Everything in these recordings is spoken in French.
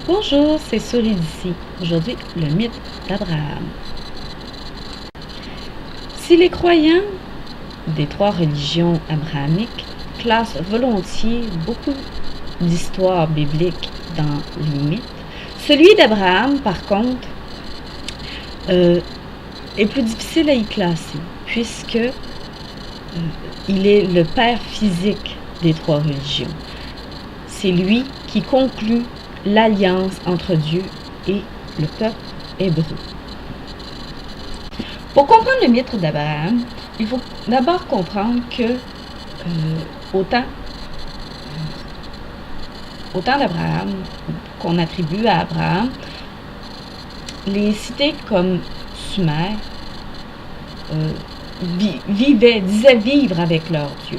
Bonjour, c'est Souris d'ici. Aujourd'hui, le mythe d'Abraham. Si les croyants des trois religions abrahamiques classent volontiers beaucoup d'histoires bibliques dans les mythes, celui d'Abraham, par contre, est plus difficile à y classer, puisque il est le père physique des trois religions. C'est lui qui conclut l'alliance entre Dieu et le peuple hébreu. Pour comprendre le mythe d'Abraham, il faut d'abord comprendre que au temps d'Abraham, qu'on attribue à Abraham, les cités comme Sumer disaient vivre avec leur Dieu.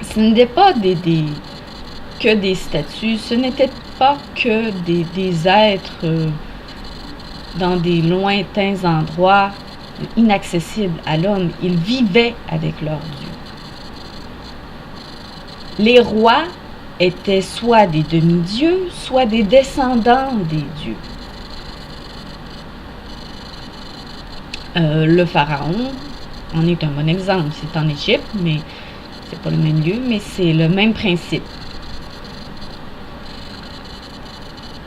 Ce n'était pas que des statues, ce n'était pas que des êtres dans des lointains endroits inaccessibles à l'homme. Ils vivaient avec leur Dieu. Les rois étaient soit des demi-dieux, soit des descendants des dieux. Le pharaon en est un bon exemple. C'est en Égypte, mais c'est pas le même lieu, mais c'est le même principe.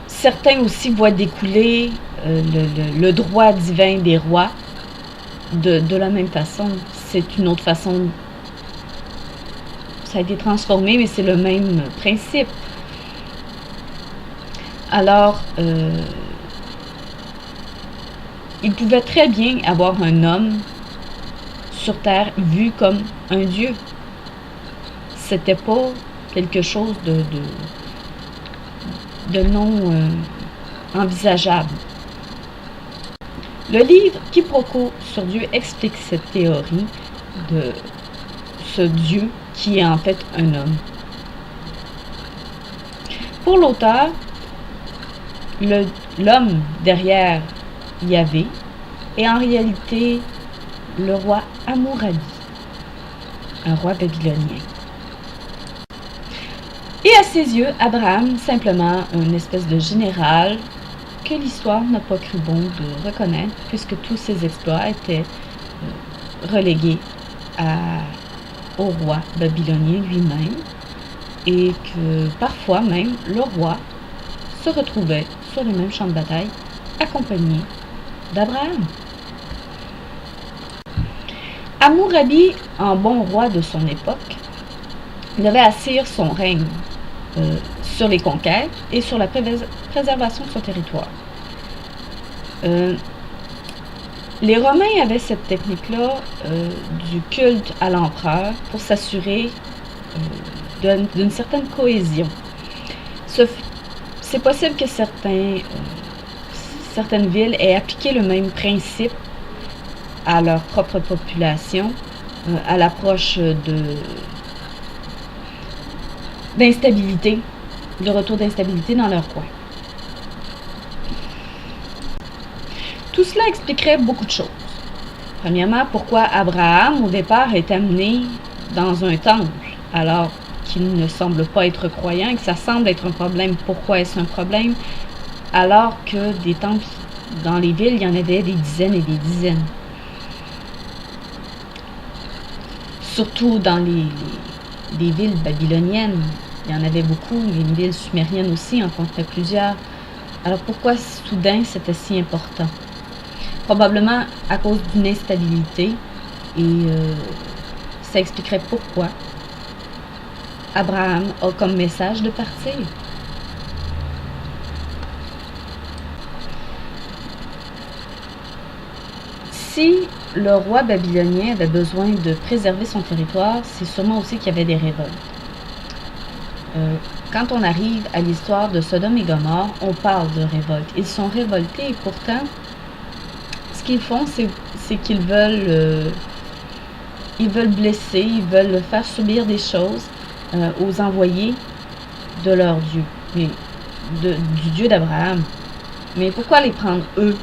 Certains aussi voient découler le droit divin des rois de la même façon. C'est une autre façon. Ça a été transformé, mais c'est le même principe. Alors, il pouvait très bien avoir un homme sur terre vu comme un dieu. C'était pas quelque chose de non envisageable. Le livre Quiproquo sur Dieu explique cette théorie de ce Dieu qui est en fait un homme. Pour l'auteur, l'homme derrière Yahvé est en réalité le roi Hammurabi, un roi babylonien. Et à ses yeux, Abraham, simplement une espèce de général que l'histoire n'a pas cru bon de reconnaître, puisque tous ses exploits étaient relégués au roi babylonien lui-même, et que parfois même le roi se retrouvait sur les mêmes champs de bataille, accompagné d'Abraham. Hammurabi, en bon roi de son époque, devait assurer son règne sur les conquêtes et sur la préservation de son territoire. Les Romains avaient cette technique-là du culte à l'empereur pour s'assurer d'une certaine cohésion. C'est possible que certaines villes aient appliqué le même principe à leur propre population à l'approche d'instabilité, de retour d'instabilité dans leur coin. Tout cela expliquerait beaucoup de choses. Premièrement, pourquoi Abraham, au départ, est amené dans un temple, alors qu'il ne semble pas être croyant et que ça semble être un problème. Pourquoi est-ce un problème? Alors que des temples dans les villes, il y en avait des dizaines et des dizaines. Surtout dans les villes babyloniennes. Il y en avait beaucoup, les villes sumériennes aussi en comptaient plusieurs. Alors pourquoi soudain c'était si important? Probablement à cause d'une instabilité, et ça expliquerait pourquoi Abraham a comme message de partir. Si le roi babylonien avait besoin de préserver son territoire, c'est sûrement aussi qu'il y avait des révoltes. Quand on arrive à l'histoire de Sodome et Gomorrhe, on parle de révolte. Ils sont révoltés et pourtant, ce qu'ils font, c'est qu'ils veulent blesser, ils veulent faire subir des choses aux envoyés de leur Dieu, du Dieu d'Abraham. Mais pourquoi les prendre eux?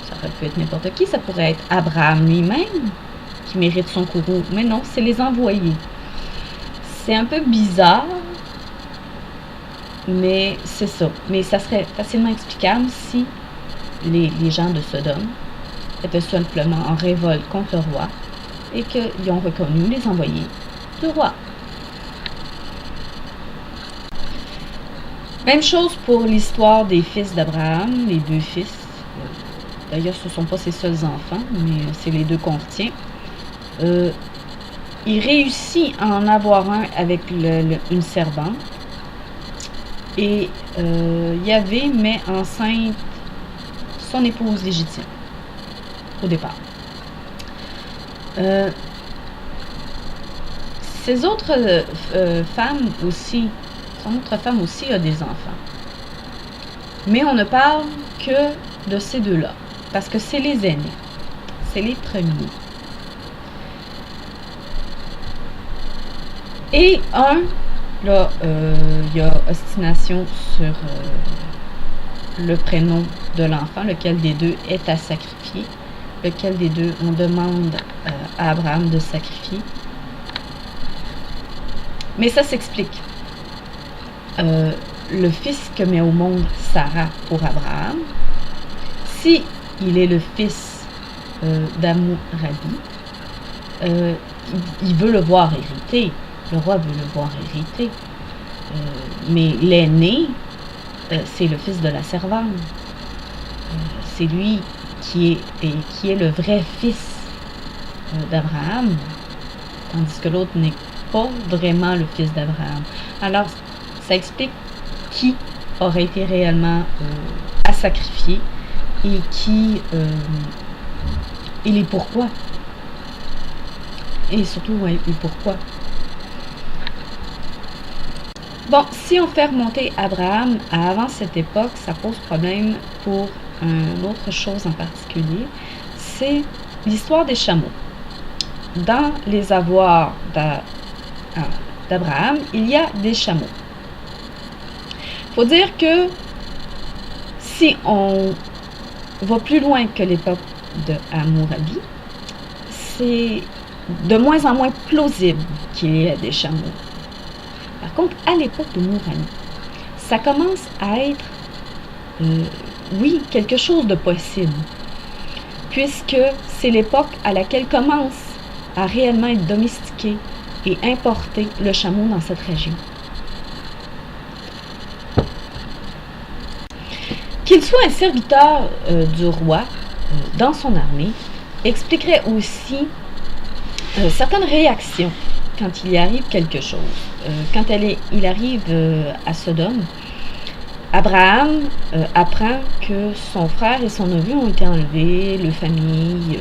Ça aurait pu être n'importe qui, ça pourrait être Abraham lui-même qui mérite son courroux. Mais non, c'est les envoyés. C'est un peu bizarre. Mais c'est ça. Mais ça serait facilement explicable si les gens de Sodome étaient simplement en révolte contre le roi et qu'ils ont reconnu les envoyés du roi. Même chose pour l'histoire des fils d'Abraham, les deux fils. D'ailleurs, ce ne sont pas ses seuls enfants, mais c'est les deux qu'on retient. Il réussit à en avoir un avec une servante. Et Yahvé met enceinte son épouse légitime, au départ. Ses autres femmes aussi, son autre femme aussi a des enfants. Mais on ne parle que de ces deux-là, parce que c'est les aînés, c'est les premiers. Et là, il y a ostination sur le prénom de l'enfant, lequel des deux est à sacrifier, lequel des deux on demande à Abraham de sacrifier. Mais ça s'explique. Le fils que met au monde Sarah pour Abraham, si il est le fils d'Amourabi, il veut le voir hériter. Le roi veut le voir hériter. Mais l'aîné, c'est le fils de la servante. C'est lui qui est le vrai fils d'Abraham, tandis que l'autre n'est pas vraiment le fils d'Abraham. Alors, ça explique qui aurait été réellement à sacrifier et et les pourquoi. Et surtout, ouais, les pourquoi. Bon, si on fait remonter Abraham à avant cette époque, ça pose problème pour une autre chose en particulier, c'est l'histoire des chameaux. Dans les avoirs d'Abraham, il y a des chameaux. Il faut dire que si on va plus loin que l'époque de Hammurabi, c'est de moins en moins plausible qu'il y ait des chameaux. Par contre, à l'époque de Mourani, ça commence à être, oui, quelque chose de possible, puisque c'est l'époque à laquelle commence à réellement être domestiqué et importé le chameau dans cette région. Qu'il soit un serviteur du roi dans son armée expliquerait aussi certaines réactions quand il y arrive quelque chose. Quand il arrive à Sodome, Abraham apprend que son frère et son neveu ont été enlevés, leur famille,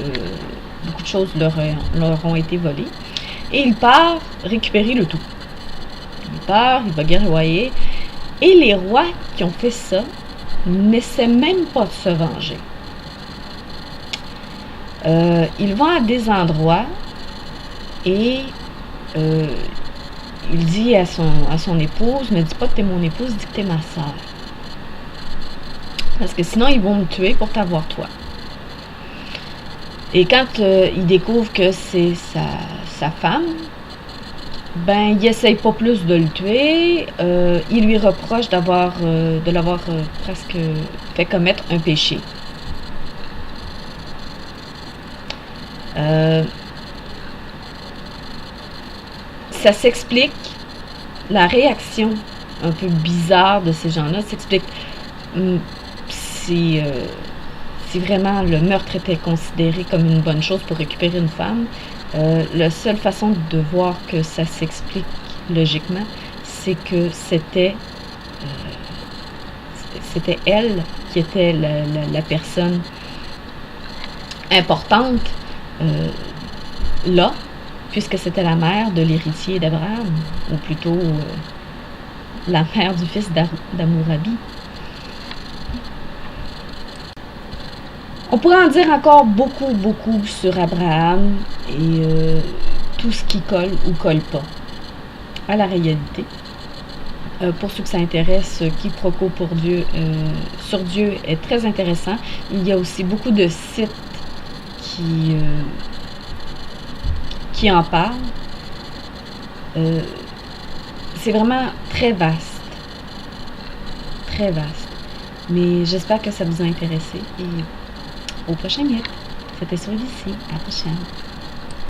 beaucoup de choses leur ont été volées, et il part récupérer le tout. Il part, il va guerroyer, et les rois qui ont fait ça n'essaient même pas de se venger. Ils vont à des endroits et il dit à son épouse, ne dis pas que t'es mon épouse, dis que t'es ma sœur. Parce que sinon, ils vont me tuer pour t'avoir toi. Et quand il découvre que c'est sa femme, ben, il essaye pas plus de le tuer. Il lui reproche de l'avoir presque fait commettre un péché. Ça s'explique, la réaction un peu bizarre de ces gens-là s'explique si vraiment le meurtre était considéré comme une bonne chose pour récupérer une femme. La seule façon de voir que ça s'explique logiquement, c'est que c'était elle qui était la personne importante là, puisque c'était la mère de l'héritier d'Abraham, ou plutôt la mère du fils d'Hammurabi. On pourrait en dire encore beaucoup, beaucoup sur Abraham et tout ce qui colle ou colle pas à la réalité. Pour ceux que ça intéresse, quiproquo sur Dieu est très intéressant. Il y a aussi beaucoup de sites qui en parlent. C'est vraiment très vaste. très vaste. Mais j'espère que ça vous a intéressé et au prochain mythe. C'était sur d'ici. À la prochaine.